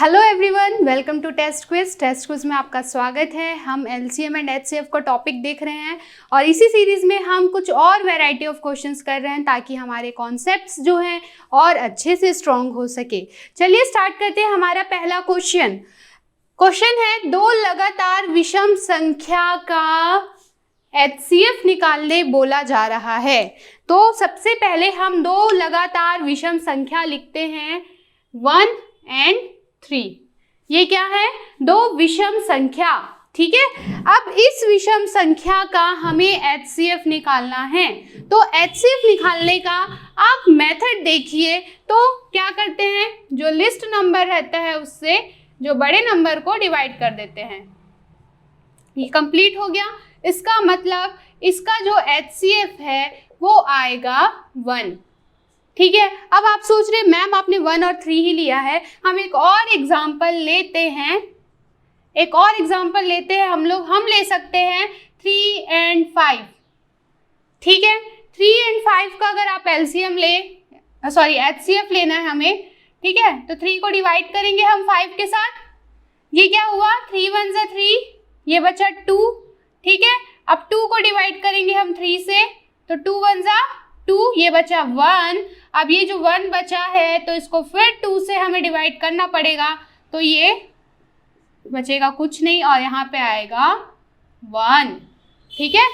Hello everyone, welcome to test quiz में आपका स्वागत है। हम एलसीएम एंड एचसीएफ का टॉपिक देख रहे हैं और इसी सीरीज़ में हम कुछ और वैरायटी ऑफ क्वेश्चंस कर रहे हैं ताकि हमारे कॉन्सेप्ट्स जो हैं और अच्छे से स्ट्रॉन्ग हो सके। चलिए स्टार्ट करते हैं। हमारा पहला क्वेश्चन है, दो लगातार विषम संख्या का एचसीएफ निकालने बोला जा रहा है। तो सबसे पहले हम दो लगातार विषम संख्या लिखते हैं 1 and 3। ये क्या है? दो विषम संख्या, ठीक है। अब इस विषम संख्या का हमें एचसीएफ निकालना है। तो एचसीएफ निकालने का आप मेथड देखिए तो क्या करते हैं, जो लिस्ट नंबर रहता है उससे जो बड़े नंबर को डिवाइड कर देते हैं। ये कंप्लीट हो गया। इसका मतलब इसका जो एचसीएफ है वो आएगा 1, ठीक है। अब आप सोच रहे मैम आपने 1 और 3 ही लिया है, हम एक और एग्जाम्पल लेते हैं। हम ले सकते हैं 3 and 5, ठीक है। 3 and 5 का अगर आप एचसीएफ लेना है हमें, ठीक है, तो 3 को डिवाइड करेंगे हम 5 के साथ। ये क्या हुआ, 3 1 जा 3, ये बचा 2, ठीक है। अब 2 को डिवाइड करेंगे हम 3 से, तो 2 1 जा 2, ये बचा 1। अब ये जो 1 बचा है तो इसको फिर 2 से हमें डिवाइड करना पड़ेगा, तो ये बचेगा कुछ नहीं और यहाँ पे आएगा 1, ठीक है।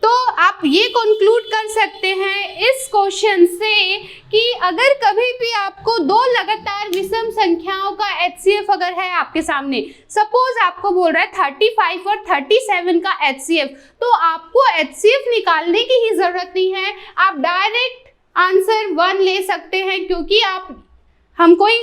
तो आप ये कंक्लूड कर सकते हैं इस क्वेश्चन से कि अगर कभी भी आपको दो लगातार विषम संख्याओं का एचसीएफ अगर है आपके सामने, सपोज आपको बोल रहा है 35 और 37 का एचसीएफ, तो आपको एचसीएफ निकालने की ही जरूरत नहीं है। आप डायरेक्ट आंसर 1 ले सकते हैं, क्योंकि हम कोई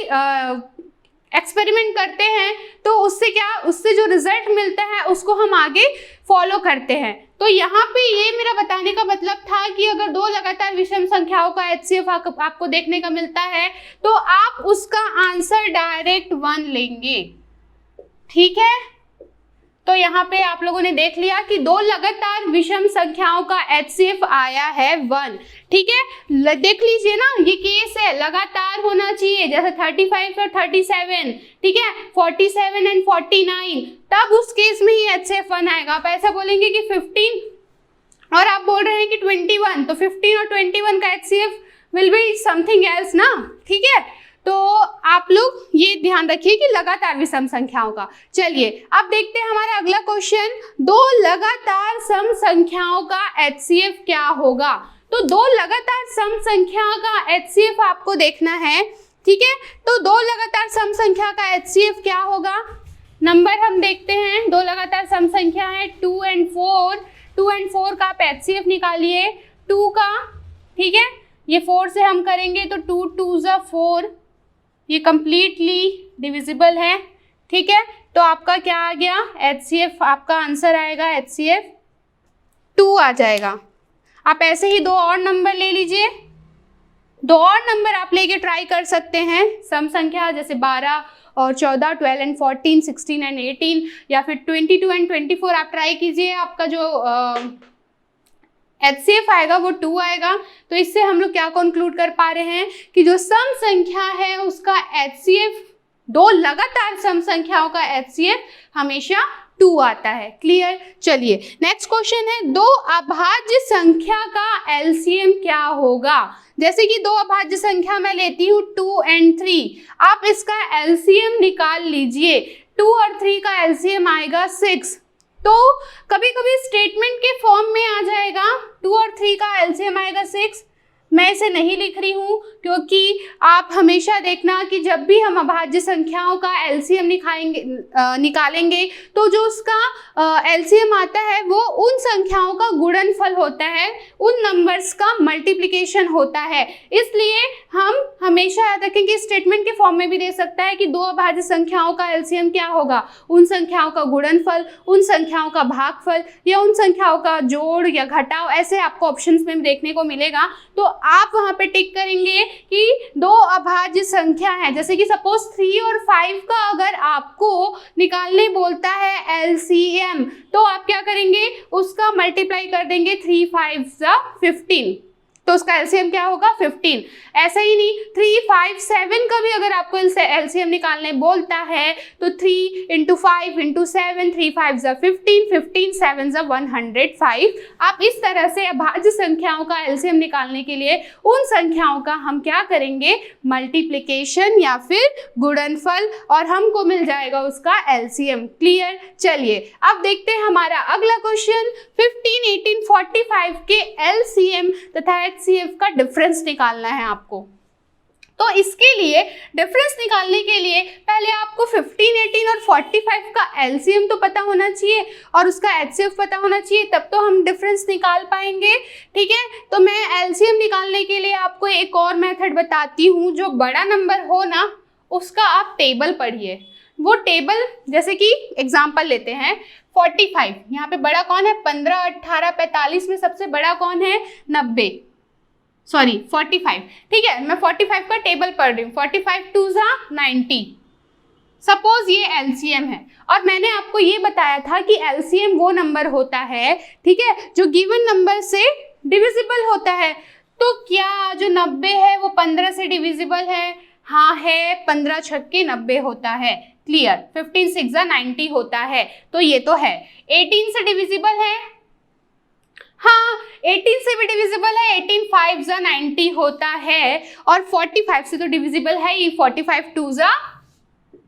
एक्सपेरिमेंट करते हैं तो उससे जो रिजल्ट मिलता है उसको हम आगे फॉलो करते हैं। तो यहाँ पे ये मेरा बताने का मतलब था कि अगर दो लगातार विषम संख्याओं का एचसीएफ आपको देखने का मिलता है तो आप उसका आंसर डायरेक्ट 1 लेंगे, ठीक है। तो यहाँ पे आप लोगों ने देख लिया कि दो लगातार विषम संख्याओं का एचसीएफ आया है 1, ठीक है। देख लीजिए ना, ये केस है, लगातार होना चाहिए, जैसे 35 और 37, ठीक है, 47 and 49, तब उस केस में ही एचसीएफ 1 आएगा। आप ऐसा बोलेंगे कि 15 और आप बोल रहे हैं कि 21, तो 15 और 21 का HCF will be something else ना, ठीक है। तो आप लोग ये ध्यान रखिए कि लगातार विषम संख्याओं का। चलिए अब देखते हैं हमारा अगला क्वेश्चन, दो लगातार सम संख्याओं का एचसीएफ क्या होगा। तो दो लगातार सम संख्या का एचसीएफ आपको देखना है, ठीक है। तो दो लगातार सम संख्या का एचसीएफ क्या होगा, नंबर हम देखते हैं। दो लगातार सम संख्या है 2 and 4, 2 and 4 का आप एचसीएफ निकालिए 2 का, ठीक है। ये 4 से हम करेंगे तो 2 2 जा 4, ये कंप्लीटली डिविजिबल है, ठीक है। तो आपका क्या आ गया एचसीएफ, आपका आंसर आएगा एचसीएफ 2 आ जाएगा। आप ऐसे ही दो और नंबर ले लीजिए, दो और नंबर आप लेके ट्राई कर सकते हैं सम संख्या, जैसे 12 और 14, 12 and 14, 16 and 18, या फिर 22 and 24 आप ट्राई कीजिए। आपका जो एचसीएफ आएगा वो 2 आएगा। तो इससे हम लोग क्या कंक्लूड कर पा रहे हैं कि जो सम संख्या है उसका एचसीएफ, दो लगातार सम संख्याओं का एचसीएफ हमेशा 2 आता है। क्लियर। चलिए नेक्स्ट क्वेश्चन है, दो अभाज्य संख्या का एलसीएम क्या होगा। जैसे कि दो अभाज्य संख्या मैं लेती हूँ 2 and 3, आप इसका एलसीएम निकाल लीजिए। 2 और 3 का एलसीएम आएगा 6, तो कभी कभी स्टेटमेंट के फॉर्म में आ जाएगा 2 और 3 का एलसीएम आएगा 6। मैं इसे नहीं लिख रही हूँ क्योंकि आप हमेशा देखना कि जब भी हम अभाज्य संख्याओं का एलसीएम निकालेंगे तो जो उसका एलसीएम आता है वो उन संख्याओं का गुणनफल होता है, उन नंबर्स का मल्टीप्लिकेशन होता है। इसलिए हम हमेशा याद रखें कि स्टेटमेंट के फॉर्म में भी दे सकता है कि दो अभाज्य संख्याओं का एलसीएम क्या होगा, उन संख्याओं का गुणनफल, उन संख्याओं का भागफल या उन संख्याओं का जोड़ या घटाव, ऐसे आपको ऑप्शंस में देखने को मिलेगा। तो आप वहां पे टिक करेंगे कि दो अभाज्य संख्या है, जैसे कि सपोज 3 और 5 का अगर आपको निकालने बोलता है एलसीएम, तो आप क्या करेंगे, उसका मल्टीप्लाई कर देंगे 3 5 15, तो उसका एलसीएम क्या होगा 15। ऐसा ही नहीं 3, 5, 7 का भी अगर आपको एलसीएम निकालने बोलता है तो 3 × 5 × 7, 3 5 = 15, 15 7 = 105। आप इस तरह से अभाज्य संख्याओं का एलसीएम निकालने के लिए उन संख्याओं का हम क्या करेंगे, मल्टीप्लिकेशन या फिर गुणनफल, और हमको मिल जाएगा उसका एलसीएम। क्लियर। चलिए अब देखते हैं हमारा अगला क्वेश्चन। 15, 18, 45 के एलसीएम तथा एचसीएफ का डिफरेंस निकालना है आपको। तो इसके लिए डिफरेंस निकालने के लिए पहले आपको 15, 18 और 45 का एलसीएम तो पता होना चाहिए और उसका एचसीएफ पता होना चाहिए, तब तो हम डिफरेंस निकाल पाएंगे। ठीक है, तो मैं एलसीएम निकालने के लिए आपको एक और मेथड बताती हूँ। जो बड़ा नंबर हो ना उसका आप टेबल पढ़िए। वो टेबल जैसे कि एग्जाम्पल लेते हैं 45, यहाँ पे बड़ा कौन है 15, 18, 45 में सबसे बड़ा कौन है 90, सॉरी 45। ठीक है, मैं 45 का टेबल पढ़ रही हूँ। 45 2 = 90। सपोज ये एलसीएम है और मैंने आपको ये बताया था कि एलसीएम वो नंबर होता है, ठीक है, जो गिवन नंबर से डिविजिबल होता है। तो क्या जो 90 है वो 15 से डिविजिबल है? हाँ है, 15 छक्के 90 होता है। क्लियर। 15 6 = 90 होता है, तो ये तो है। 18 से डिविजिबल है? हाँ 18 से भी डिविजिबल है। 18 5 = 90 होता है और 45 से तो डिविजिबल है ही। 45 2 =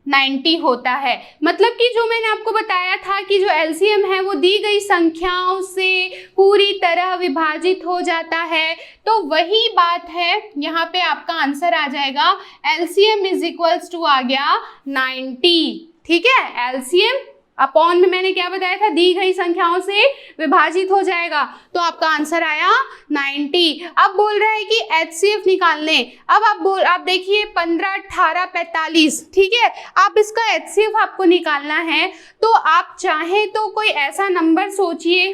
90 होता है। मतलब कि जो मैंने आपको बताया था कि जो एलसीएम है वो दी गई संख्याओं से पूरी तरह विभाजित हो जाता है, तो वही बात है यहाँ पे आपका आंसर आ जाएगा। एलसीएम = आ गया 90। ठीक है, एलसीएम अपॉन में मैंने क्या बताया था, दी गई संख्याओं से विभाजित हो जाएगा, तो आपका आंसर आया 90। अब बोल रहा है कि एचसीएफ निकालने। अब आप देखिए 15, 18, 45। ठीक है, आप इसका एचसीएफ आपको निकालना है, तो आप चाहें तो कोई ऐसा नंबर सोचिए,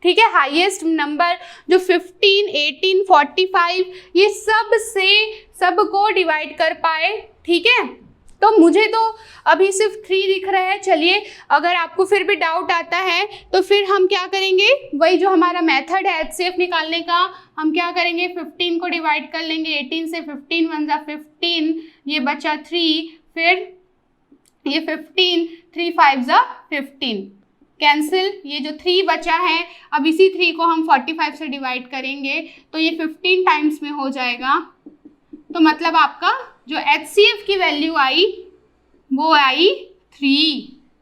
ठीक है, हाईएस्ट नंबर जो 15, 18, 45 ये सबको डिवाइड कर पाए। ठीक है, तो मुझे तो अभी सिर्फ 3 दिख रहा है। चलिए, अगर आपको फिर भी डाउट आता है तो फिर हम क्या करेंगे, वही जो हमारा मेथड है एचसीएफ निकालने का, हम क्या करेंगे 15 को डिवाइड कर लेंगे 18 से। 15 1 = 15, ये बचा 3, फिर ये 15, 3 5 = 15, कैंसिल। ये जो 3 बचा है, अब इसी 3 को हम 45 से डिवाइड करेंगे तो ये 15 टाइम्स में हो जाएगा। तो मतलब आपका जो एचसीएफ की वैल्यू आई वो आई 3।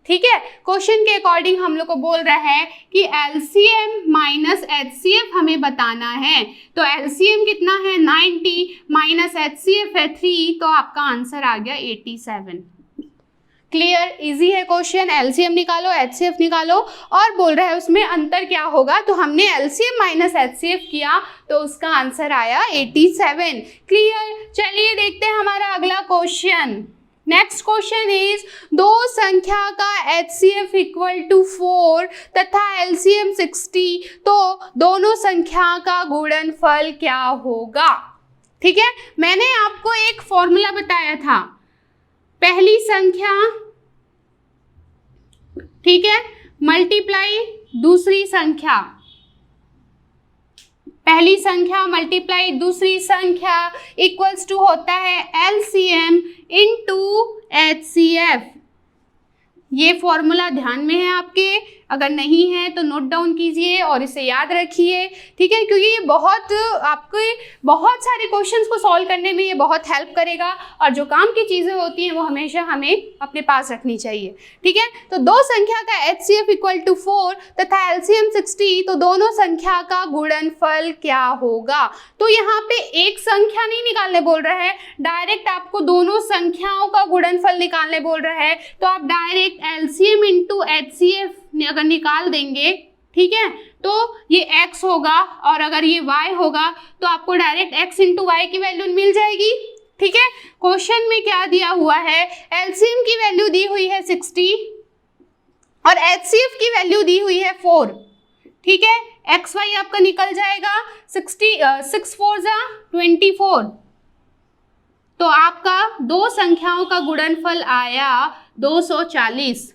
ठीक है, क्वेश्चन के अकॉर्डिंग हम लोग को बोल रहा है कि एलसीएम माइनस एचसीएफ हमें बताना है। तो एलसीएम कितना है 90 माइनस एचसीएफ है 3, तो आपका आंसर आ गया 87। क्लियर, इजी है क्वेश्चन। एलसीएम निकालो, एचसीएफ निकालो, और बोल रहा है उसमें अंतर क्या होगा, तो हमने एलसीएम माइनस एचसीएफ किया तो उसका आंसर आया 87। क्लियर। चलिए देखते हैं हमारा अगला क्वेश्चन। नेक्स्ट क्वेश्चन इज, दो संख्या का एचसीएफ = 4 तथा एलसीएम 60, तो दोनों संख्या का गुणनफल क्या होगा। ठीक है, मैंने आपको एक फॉर्मूला बताया था, पहली संख्या, ठीक है, मल्टीप्लाई दूसरी संख्या, पहली संख्या मल्टीप्लाई दूसरी संख्या = होता है एलसीएम × एचसीएफ। ये फॉर्मूला ध्यान में है आपके, अगर नहीं है तो नोट डाउन कीजिए और इसे याद रखिए। ठीक है, क्योंकि ये आपके बहुत सारे क्वेश्चंस को सॉल्व करने में ये बहुत हेल्प करेगा, और जो काम की चीज़ें होती हैं वो हमेशा हमें अपने पास रखनी चाहिए। ठीक है, तो दो संख्या का एचसीएफ = 4 तथा एलसीएम 60, तो दोनों संख्या का गुणनफल क्या होगा। तो यहाँ पे एक संख्या नहीं निकालने बोल रहा है, डायरेक्ट आपको दोनों संख्याओं का गुणनफल निकालने बोल रहा है। तो आप डायरेक्ट एलसीएम × एचसीएफ अगर निकाल देंगे, ठीक है, तो ये x होगा, और अगर ये y होगा तो आपको डायरेक्ट x × y की वैल्यू मिल जाएगी। ठीक है, क्वेश्चन में क्या दिया हुआ है, एलसीएम की वैल्यू दी हुई है 60 और एचसीएफ की वैल्यू दी हुई है 4। ठीक है, एक्स वाई आपका निकल जाएगा 6 4 = 24, तो आपका दो संख्याओं का गुणनफल आया 240।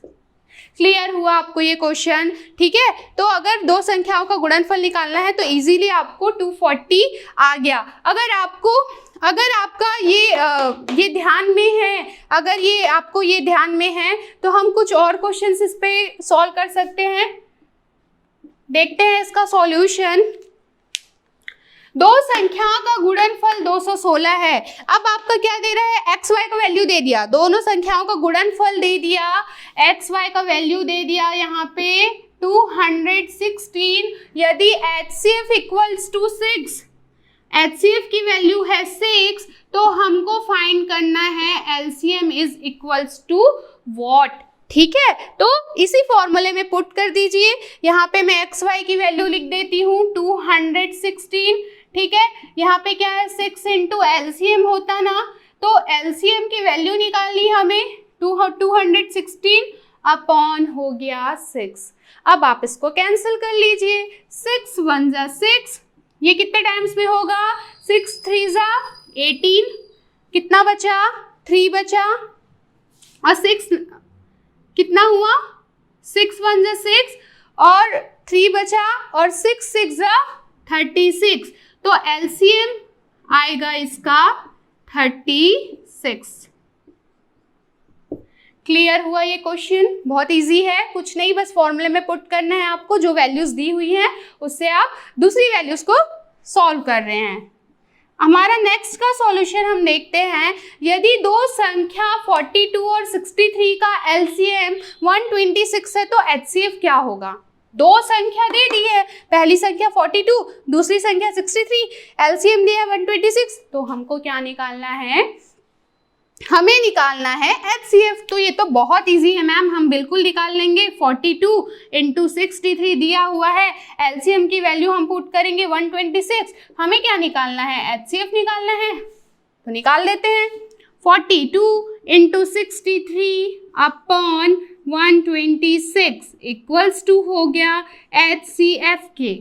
क्लियर हुआ आपको ये क्वेश्चन? ठीक है, तो अगर दो संख्याओं का गुणनफल निकालना है तो इजीली आपको 240 आ गया। अगर आपका ये ध्यान में है, अगर ये आपको ये ध्यान में है तो हम कुछ और क्वेश्चंस इस पे सॉल्व कर सकते हैं। देखते हैं इसका सॉल्यूशन। दो संख्याओं का गुणनफल 216 है। अब आपका क्या दे रहा है, एक्स वाई का वैल्यू दे दिया, दोनों संख्याओं का गुणनफल दे दिया, एक्स वाई का वैल्यू दे दिया यहाँ पे 216। यदि HCF इक्वल्स टू 6, HCF की वैल्यू है 6, तो हमको फाइंड करना है LCM is equals to what. ठीक है, तो इसी फॉर्मूले में पुट कर दीजिए। यहाँ पे मैं एक्स वाई की वैल्यू लिख देती हूँ 216। ठीक है, यहाँ पे क्या है 6 इंटू LCM होता ना, तो LCM की वैल्यू निकालनी हमें 216 अपॉन हो गया 6। अब आप इसको कैंसिल कर लीजिए, 6 1 जा 6, ये कितने टाइम्स में होगा, 6 3 जा 18, कितना बचा 3 बचा, और 6 कितना हुआ 6 1 जा 6 और 3 बचा, और 6 6 जा 36, तो LCM आएगा इसका 36। क्लियर हुआ ये क्वेश्चन? बहुत इजी है, कुछ नहीं, बस फॉर्मूले में पुट करना है आपको, जो वैल्यूज दी हुई हैं उससे आप दूसरी वैल्यूज को सॉल्व कर रहे हैं। हमारा नेक्स्ट का सॉल्यूशन हम देखते हैं। यदि दो संख्या 42 और 63 का LCM 126 है तो HCF क्या होगा? दो संख्या दे दी है, पहली संख्या 42, दूसरी संख्या 63, LCM दिया 126, तो हमको क्या निकालना है, हमें निकालना है HCF। तो ये तो बहुत इजी है मैम, हम बिल्कुल निकाल लेंगे। 42 इंटू 63 दिया हुआ है, LCM की वैल्यू हम पुट करेंगे 126, हमें क्या निकालना है, HCF निकालना है, तो निकाल लेते हैं। 42 इंटू 63 अपॉन 126 इक्वल्स टू हो गया HCF के।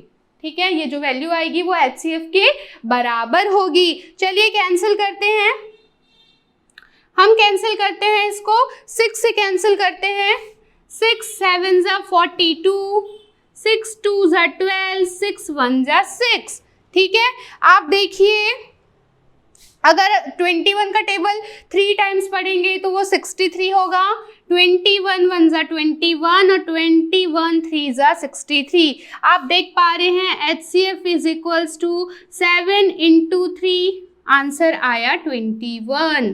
ठीक है, ये जो वैल्यू आएगी वो HCF के बराबर होगी। चलिए कैंसिल करते हैं, हम कैंसिल करते हैं इसको, 6 से कैंसिल करते हैं, 6 7 जा 42, 6 2 जा 12, 6 1 जा 6। ठीक है, आप देखिए अगर 21 का टेबल 3 टाइम्स पढ़ेंगे तो वो 63 होगा, 21 1 जा 21 और 21 3 जा 63। आप देख पा रहे हैं HCF is equals to 7 into 3, answer आया 21।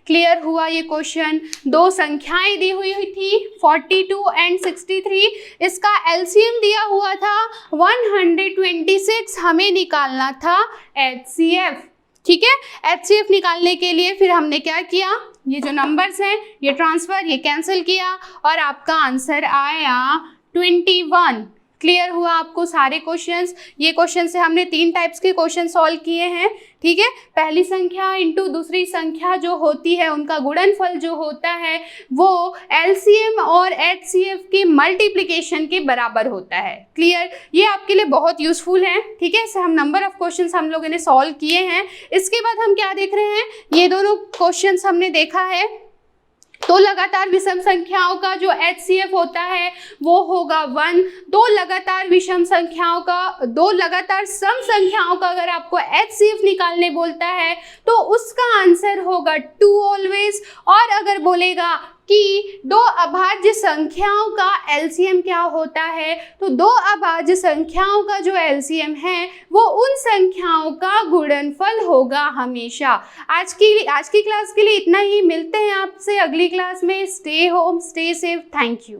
क्लियर हुआ ये क्वेश्चन? दो संख्याएं दी हुई थी 42 एंड 63, इसका LCM दिया हुआ था 126, हमें निकालना था HCF। ठीक है, HCF निकालने के लिए फिर हमने क्या किया, ये जो नंबर्स हैं ये ट्रांसफर, ये कैंसिल किया और आपका आंसर आया 21। क्लियर हुआ आपको सारे क्वेश्चंस? ये क्वेश्चन से हमने 3 टाइप्स के क्वेश्चन सॉल्व किए हैं। ठीक है, पहली संख्या इंटू दूसरी संख्या जो होती है उनका गुणनफल जो होता है वो LCM और HCF के मल्टीप्लिकेशन के बराबर होता है। क्लियर? ये आपके लिए बहुत यूजफुल है। ठीक है, इससे हम नंबर ऑफ क्वेश्चंस हम लोगों ने सॉल्व किए हैं। इसके बाद हम क्या देख रहे हैं, ये दोनों क्वेश्चंस हमने देखा है, तो लगातार विषम संख्याओं का जो HCF होता है वो होगा 1। दो लगातार सम संख्याओं का अगर आपको HCF निकालने बोलता है तो उसका आंसर होगा 2 ऑलवेज। और अगर बोलेगा कि दो अभाज्य संख्याओं का LCM क्या होता है, तो दो अभाज्य संख्याओं का जो LCM है वो उन संख्याओं का गुणनफल होगा हमेशा। आज की क्लास के लिए इतना ही, मिलते हैं आपसे अगली क्लास में। Stay home, stay safe, thank you.